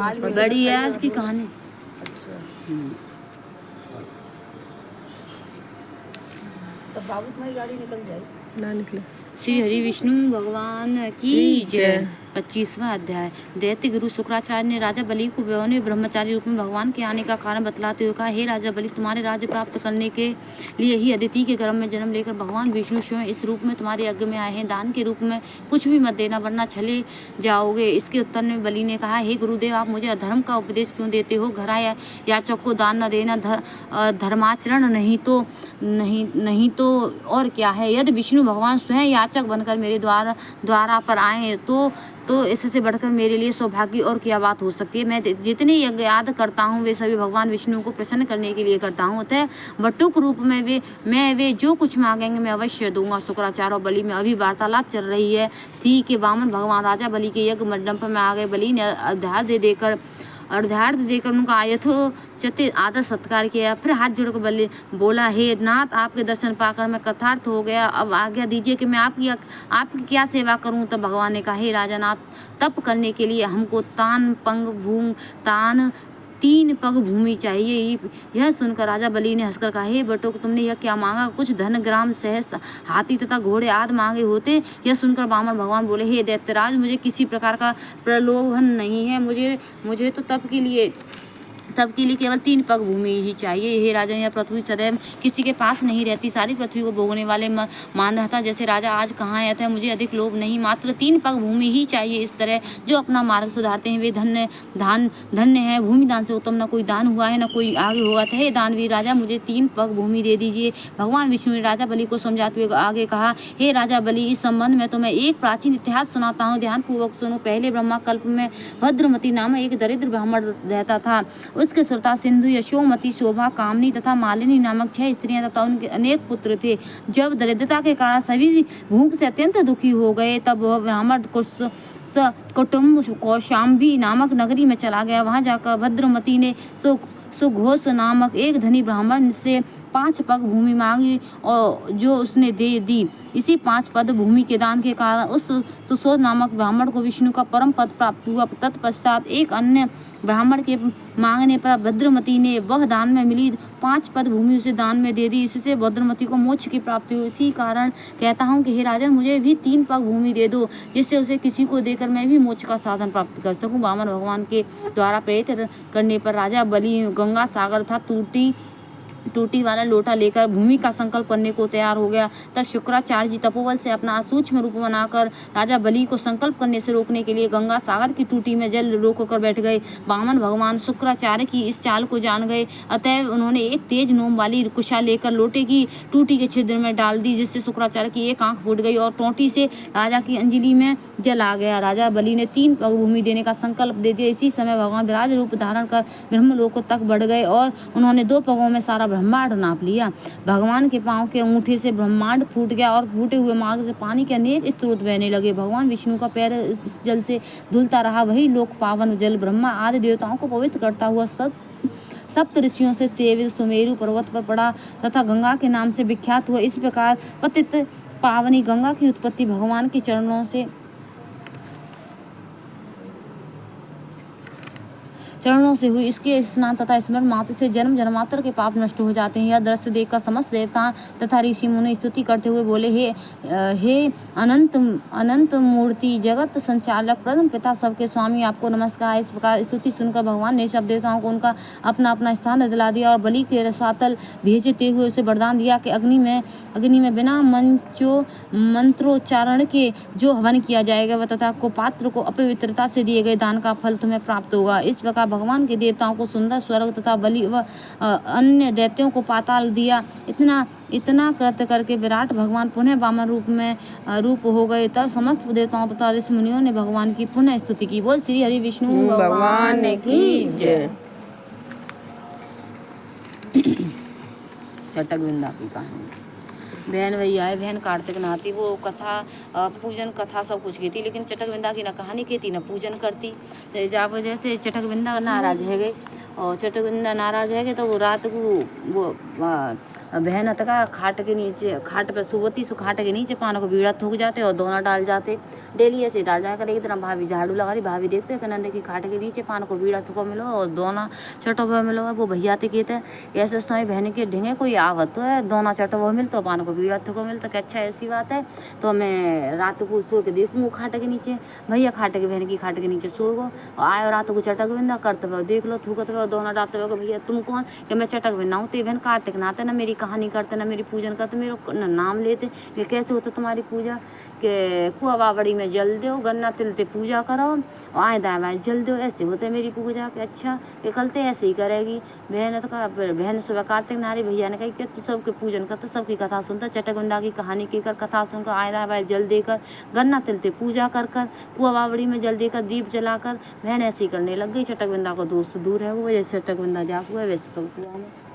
बड़ी है इसकी कहानी। अच्छा तब बाबू तुम्हारी गाड़ी निकल जाए ना निकले। श्री हरि विष्णु भगवान की जय। 25वां अध्याय। दैत्य गुरु शुक्राचार्य ने राजा बलि को विनम्र ब्रह्मचारी रूप में भगवान के आने का कारण बतलाते हुए कहा, हे राजा बलि, तुम्हारे राज्य प्राप्त करने के लिए ही अदिति के गर्भ में जन्म लेकर भगवान विष्णु स्वयं इस रूप में तुम्हारे यज्ञ में आए हैं। दान के रूप में कुछ भी मत देना, वरना चले जाओगे। इसके उत्तर में बलि ने कहा, हे गुरुदेव, आप मुझे अधर्म का उपदेश क्यों देते हो? घरा या याचक को दान न देना धर्माचरण नहीं तो और क्या है? यदि विष्णु भगवान स्वयं याचक बनकर मेरे द्वारा पर आए तो इससे बढ़कर मेरे लिए सौभाग्य और क्या बात हो सकती है। मैं जितने यज्ञ याद करता हूँ वे सभी भगवान विष्णु को प्रसन्न करने के लिए करता हूँ। अतः बटुक रूप में वे जो कुछ मांगेंगे मैं अवश्य दूंगा। शुक्राचार्य और बलि में अभी वार्तालाप चल रही है थी कि वामन भगवान राजा बलि के यज्ञ मंडप में आ गए। बलि ने अर्घ्यार्घ्य देकर उनका यथोचित आदर सत्कार किया। फिर हाथ जोड़कर बलि बोला, हे नाथ, आपके दर्शन पाकर मैं कृतार्थ हो गया। अब आज्ञा दीजिए कि मैं आपकी क्या सेवा करूं? तब भगवान ने कहा, हे राजानाथ, तप करने के लिए हमको तीन पग भूमि चाहिए। यह सुनकर राजा बलि ने हंसकर कहा, हे बटुक, तुमने यह क्या मांगा? कुछ धन, ग्राम, शहर, हाथी तथा घोड़े आदि मांगे होते। यह सुनकर वामन भगवान बोले, हे दैत्यराज, मुझे किसी प्रकार का प्रलोभन नहीं है। मुझे तो तब के लिए केवल 3 पग भूमि ही चाहिए। हे राजन, यह पृथ्वी सदैव किसी के पास नहीं रहती। सारी पृथ्वी को भोगने वाले मानधाता जैसे राजा आज कहाँ है? अतः मुझे अधिक लोभ नहीं, मात्र 3 पग भूमि ही चाहिए। इस तरह जो अपना मार्ग सुधारते हैं वे धन्य है। भूमि दान से उत्तम न कोई दान हुआ है, न कोई आगे होगा। हे दानवीर राजा, मुझे 3 पग भूमि दे दीजिए। भगवान विष्णु ने राजा बलि को समझाते हुए आगे कहा, हे राजा बलि, इस संबंध में तुम्हें एक प्राचीन इतिहास सुनाता हूँ, ध्यान पूर्वक सुनो। पहले ब्रह्मा कल्प में भद्रमती नामक एक दरिद्र ब्राह्मण रहता था। उसके सुरता सिंधु, यशोमती, शोभा, कामनी तथा मालिनी नामक 6 स्त्रियां तथा उनके अनेक पुत्र थे। जब दरिद्रता के कारण सभी भूख से अत्यंत दुखी हो गए, तब वह ब्राह्मण कुटुंब कौशाम्बी नामक नगरी में चला गया। वहां जाकर भद्रमती ने सुघोष नामक एक धनी ब्राह्मण से 5 पग भूमि मांगी और जो उसने दे दी। इसी 5 पद भूमि के दान के कारण उस सुशोध नामक ब्राह्मण को विष्णु का परम पद प्राप्त हुआ। तत्पश्चात एक अन्य ब्राह्मण के मांगने पर भद्रमती ने वह दान में मिली 5 पद भूमि उसे दान में दे दी। इससे भद्रमती को मोक्ष की प्राप्ति हुई। इसी कारण कहता हूँ कि हे राजन, मुझे भी 3 पग भूमि दे दो, जिससे उसे किसी को देकर मैं भी मोक्ष का साधन प्राप्त कर सकूं। वामन भगवान के द्वारा प्रेरित करने पर राजा बलि गंगा सागर था टूटी वाला लोटा लेकर भूमि का संकल्प करने को तैयार हो गया। तब शुक्राचार्य जी तपोबल से अपना सूक्ष्म रूप बनाकर राजा बलि को संकल्प करने से रोकने के लिए गंगा सागर की टूटी में जल रोककर बैठ गए। वामन भगवान शुक्राचार्य की इस चाल को जान गए। अतएव उन्होंने एक तेज नोम वाली कुशा लेकर लोटे की टूटी के छिद्र में डाल दी, जिससे शुक्राचार्य की एक आंख फूट गई और टोटी से राजा की अंजलि में जल आ गया। राजा बलि ने 3 पग भूमि देने का संकल्प दे दिया। इसी समय भगवान विराज रूप धारण कर ब्रह्मलोक तक बढ़ गए और उन्होंने 2 पगों में सारा ब्रह्मांड नाप लिया। भगवान के पांव के अंगूठे से ब्रह्मांड फूट गया और फूटे हुए मार्ग से पानी के अनेक स्रोत बहने लगे। भगवान विष्णु का पैर इस जल से धुलता रहा। वही लोक पावन जल ब्रह्मा आदि देवताओं को पवित्र करता हुआ सप्त ऋषियों से सेवित सुमेरु पर्वत पर पड़ा तथा गंगा के नाम से विख्यात हुआ। इस प्रकार पतित पावनी गंगा की उत्पत्ति भगवान के चरणों से हुई। इसके स्नान तथा स्मरण मात्र से जन्म जन्मांतर के पाप नष्ट हो जाते हैं। यह दृश्य देखकर समस्त देवता तथा ऋषि मुनि स्तुति करते हुए बोले, हे अनंत मूर्ति, जगत संचालक, प्रथम पिता, सबके स्वामी, आपको नमस्कार। इस प्रकार स्तुति सुनकर भगवान ने सब देवताओं को उनका अपना अपना स्थान दिला दिया और बलि के रसातल भेजते हुए उसे वरदान दिया कि अग्नि में बिना मंत्रोच्चारण के जो हवन किया जाएगा वह तथा को पात्र को अपवित्रता से दिए गए दान का फल तुम्हें प्राप्त होगा। इस प्रकार भगवान के देवताओं को सुंदर स्वर्ग तथा बलि व अन्य दैत्यों को पाताल दिया। इतना कृत्य करके विराट भगवान पुनः वामन रूप हो गए। तब समस्त देवताओं तथा ऋषि मुनियों ने भगवान की पुनः स्तुति की। बोल श्री हरि विष्णु भगवान की जय। चटकविंदा की कहानी। बहन भैया है, बहन कार्तिक नहाती, वो कथा पूजन कथा सब कुछ की थी, लेकिन चटकविंदा की न कहानी कहती न पूजन करती। जब जैसे चटकविंदा नाराज है गई और चटकविंदा नाराज है गए तो वो रात को वो बहन तका खाट के नीचे, खाट पे सोती, सो खाट के नीचे पानों को बीड़ा थूक जाते और दोना डाल जाते। डेली ऐसे डाल जाकर एक दिन भाभी झाड़ू लगा रही, भाभी देखते कि नंदे की खाट के नीचे पान को बीड़ा थूको मिलो और दोना चटो मिलो। वो भैया ते कहते ऐसे समय बहन के ढेंगे कोई आवत तो है, दोना चटो मिलता पान को बीड़ा थूको मिलता कि अच्छा ऐसी बात है। तो मैं रात को सो के देखूँ खाट के नीचे, भैया खाट के बहन की खाट के नीचे सो गो, आयो रात को चटक बिंदा करते हुए देख लो, थूकत हुए दोना डालते हुए। भैया तुम कौन? कि मैं चटक बिंदा हूँ। ते बहन कार्तिक नाते ना मेरी कहानी करते ना मेरी पूजन करते, मेरे नाम लेते कि कैसे होता तुम्हारी पूजा, के कुआ बाबड़ी में जल दो, गन्ना तिलते पूजा करो और आए दाएँ बाएँ जल दो, ऐसे होते मेरी पूजा के। अच्छा कि कलते ऐसे ही करेगी बहन। तो कहा फिर बहन सुबह कार्तिक नारी भैया ने कही कि तू सबके पूजन करता, सबकी कथा सुनता, चटकबिंदा की कहानी कहकर कथा सुनकर आए दाएँ बाएँ जल देकर, गन्ना तिलते पूजा कर कर, कुआ बाबड़ी में जल देकर, दीप जलाकर बहन ऐसे ही करने लग गई। चटकबिंदा को दोस्त दूर है वो, जैसे चटकबिंदा जाप हुआ वैसे सब हुआ में।